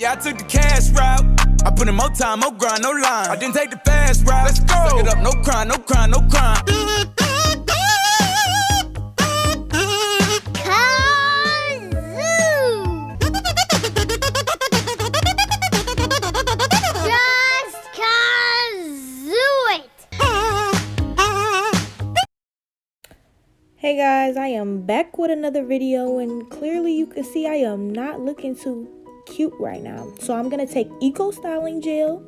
Yeah, I took the cash route. I put in more time, more grind, no line. I didn't take the fast route. Let's go. Suck it up, no crime, no crime, no crime. Hey guys, I am back with another video, and clearly you can see I am not looking too cute right now. So I'm gonna take Eco Styling Gel.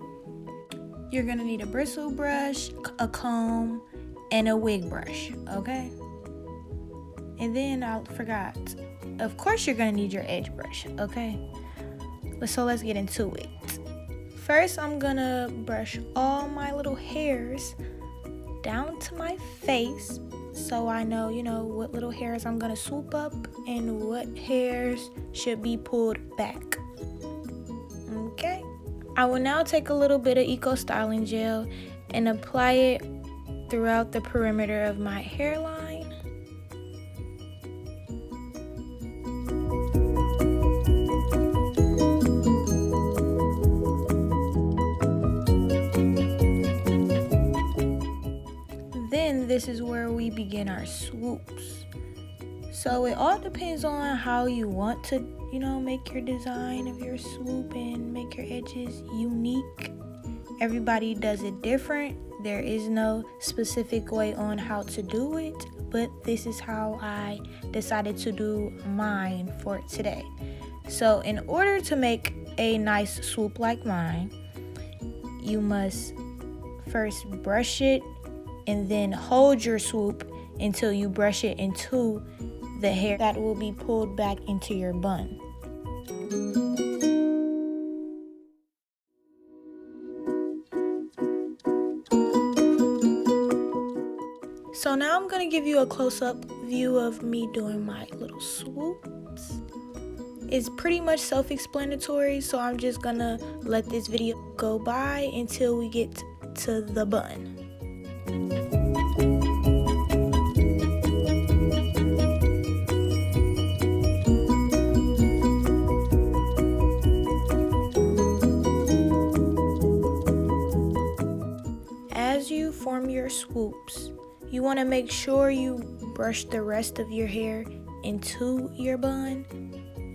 You're gonna need a bristle brush, a comb, and a wig brush, okay? And then I forgot, of course you're gonna need your edge brush, okay? So let's get into it. First, I'm gonna brush all my little hairs down to my face, so I know, what little hairs I'm gonna swoop up and what hairs should be pulled back. Okay. I will now take a little bit of Eco Styling Gel and apply it throughout the perimeter of my hairline. Then this is where we begin our swoops. So it all depends on how you want to, make your design of your swoop and make your edges unique. Everybody does it different. There is no specific way on how to do it, but this is how I decided to do mine for today. So in order to make a nice swoop like mine, you must first brush it and then hold your swoop until you brush it into the hair that will be pulled back into your bun. So now I'm going to give you a close-up view of me doing my little swoops. It's pretty much self-explanatory, so I'm just going to let this video go by until we get to the bun. As you form your swoops, you want to make sure you brush the rest of your hair into your bun,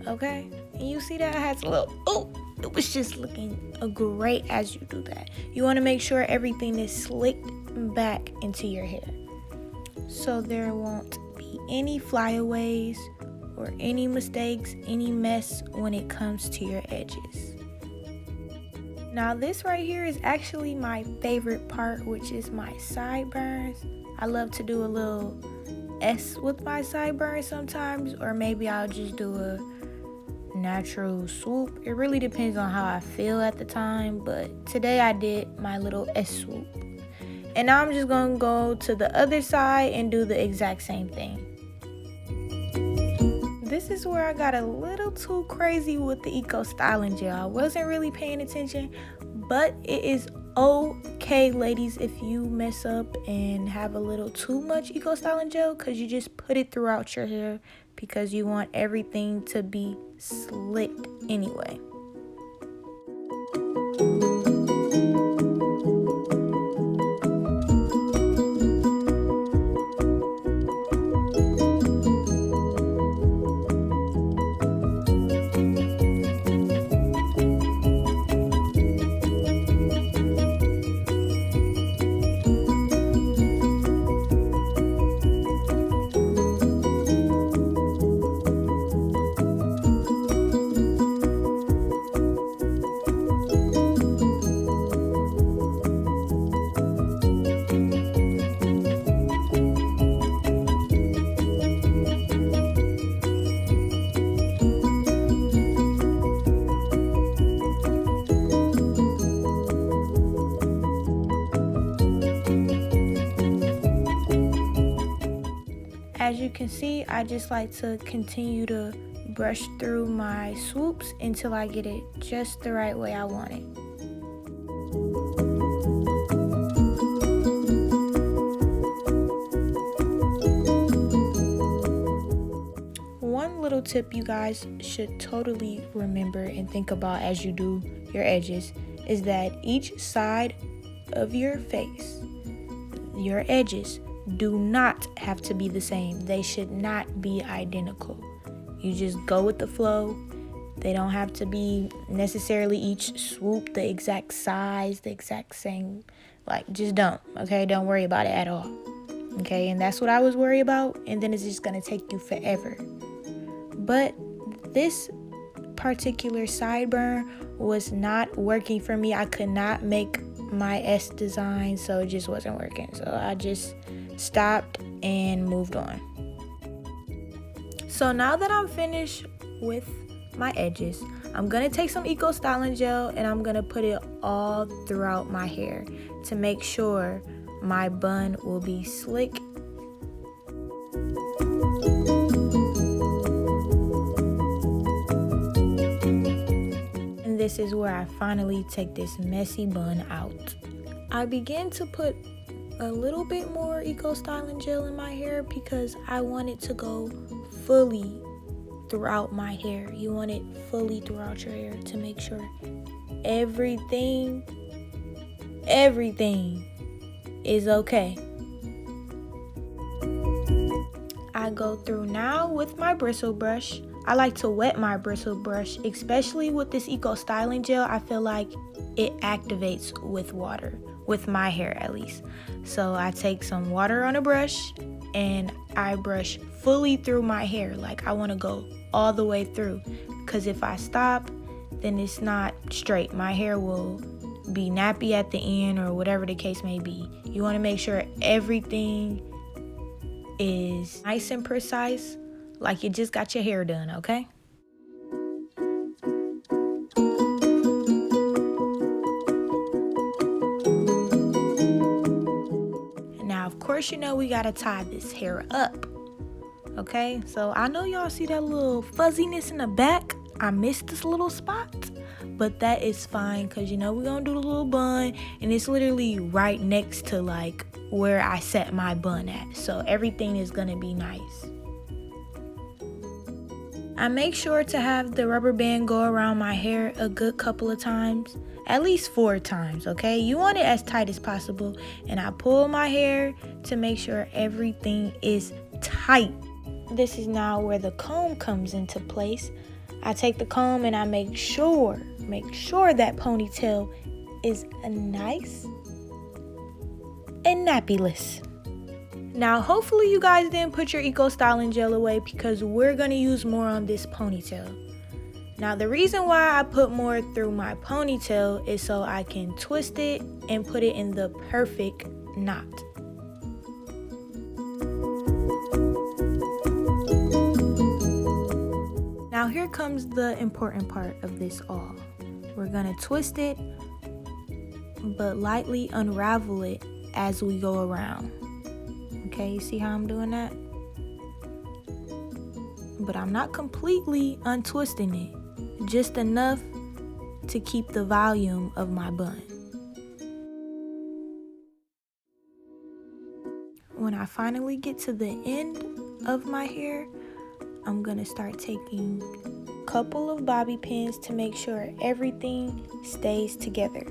okay? And you see that it has a little, it was just looking great as you do that. You want to make sure everything is slicked back into your hair, so there won't be any flyaways or any mistakes, any mess when it comes to your edges. Now this right here is actually my favorite part, which is my sideburns. I love to do a little S with my sideburns sometimes, or maybe I'll just do a natural swoop. It really depends on how I feel at the time, but today I did my little S swoop. And now I'm just gonna go to the other side and do the exact same thing. This is where I got a little too crazy with the Eco Styling Gel. I wasn't really paying attention, but it is okay, ladies, if you mess up and have a little too much Eco Styling Gel, because you just put it throughout your hair because you want everything to be slicked anyway. As you can see, I just like to continue to brush through my swoops until I get it just the right way I want it. little tip you guys should totally remember and think about as you do your edges is that each side of your face, your edges, do not have to be the same. They should not be identical. You just go with the flow. They don't have to be necessarily each swoop the exact size, the exact same. Like, just don't, okay? Don't worry about it at all, okay? And that's what I was worried about, and then it's just gonna take you forever. But this particular sideburn was not working for me. I could not make my S design, so it just wasn't working. So I just stopped and moved on. So now that I'm finished with my edges, I'm gonna take some Eco Styling Gel and I'm gonna put it all throughout my hair to make sure my bun will be slick. And this is where I finally take this messy bun out. I begin to put a little bit more Eco Styling Gel in my hair because I want it to go fully throughout my hair. You want it fully throughout your hair to make sure everything is okay. I go through now with my bristle brush. I like to wet my bristle brush, especially with this Eco Styling Gel. I feel like it activates with water, with my hair at least. So I take some water on a brush and I brush fully through my hair. Like, I want to go all the way through, because if I stop, then it's not straight. My hair will be nappy at the end or whatever the case may be. You want to make sure everything is nice and precise, like you just got your hair done, okay? Now, of course, you know we gotta tie this hair up. Okay, so I know y'all see that little fuzziness in the back. I missed this little spot, but that is fine because, you know, we're gonna do the little bun and it's literally right next to like where I set my bun at. So everything is gonna be nice. I make sure to have the rubber band go around my hair a good couple of times, at least 4 times, okay? You want it as tight as possible. And I pull my hair to make sure everything is tight. This is now where the comb comes into place. I take the comb and I make sure that ponytail is nice and nappy-less. Now, hopefully you guys didn't put your Eco Styling Gel away because we're gonna use more on this ponytail. Now, the reason why I put more through my ponytail is so I can twist it and put it in the perfect knot. Now here comes the important part of this all. We're gonna twist it, but lightly unravel it as we go around. Okay, you see how I'm doing that? But I'm not completely untwisting it, just enough to keep the volume of my bun. When I finally get to the end of my hair, I'm gonna start taking a couple of bobby pins to make sure everything stays together.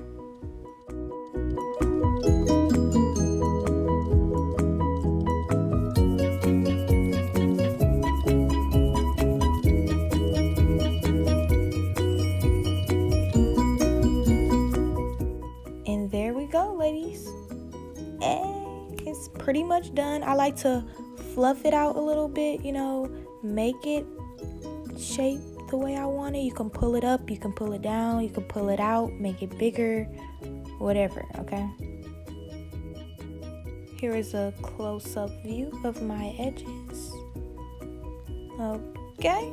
And there we go, ladies. It's pretty much done. I like to fluff it out a little bit, you know, make it shape the way I want it. You can pull it up, you can pull it down, you can pull it out, make it bigger, whatever, okay? Here is a close-up view of my edges. Okay.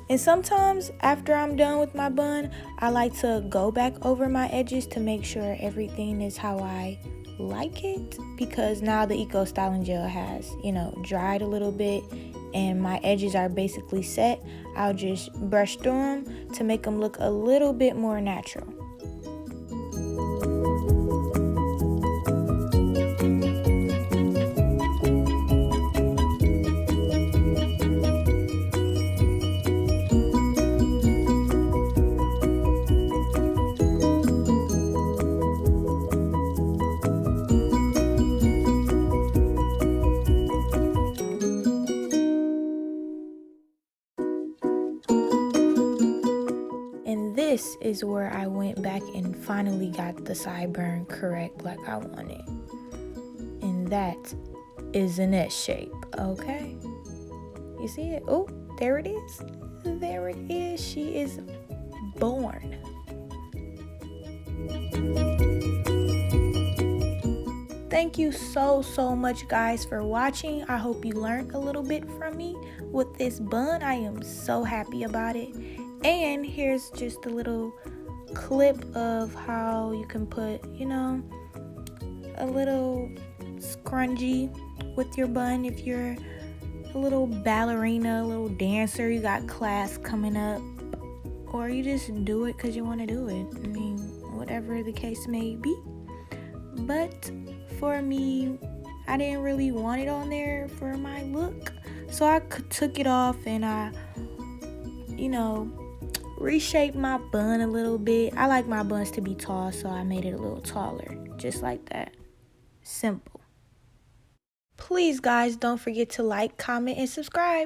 And sometimes after I'm done with my bun, I like to go back over my edges to make sure everything is how I like it, because now the Eco Styling Gel has, you know, dried a little bit and my edges are basically set. I'll just brush through them to make them look a little bit more natural. this is where I went back and finally got the sideburn correct like I wanted. And that is an S shape, okay? You see it? Oh, there it is. There it is. She is born. Thank you so much, guys, for watching. I hope you learned a little bit from me with this bun. I am so happy about it. And here's just a little clip of how you can put, you know, a little scrunchie with your bun if you're a little ballerina, a little dancer, you got class coming up, or you just do it because you want to do it. I mean, whatever the case may be. But for me, I didn't really want it on there for my look, so I took it off and I, you know, reshaped my bun a little bit. I like my buns to be tall, so I made it a little taller, just like that. Simple. Please, guys, don't forget to like, comment, and subscribe.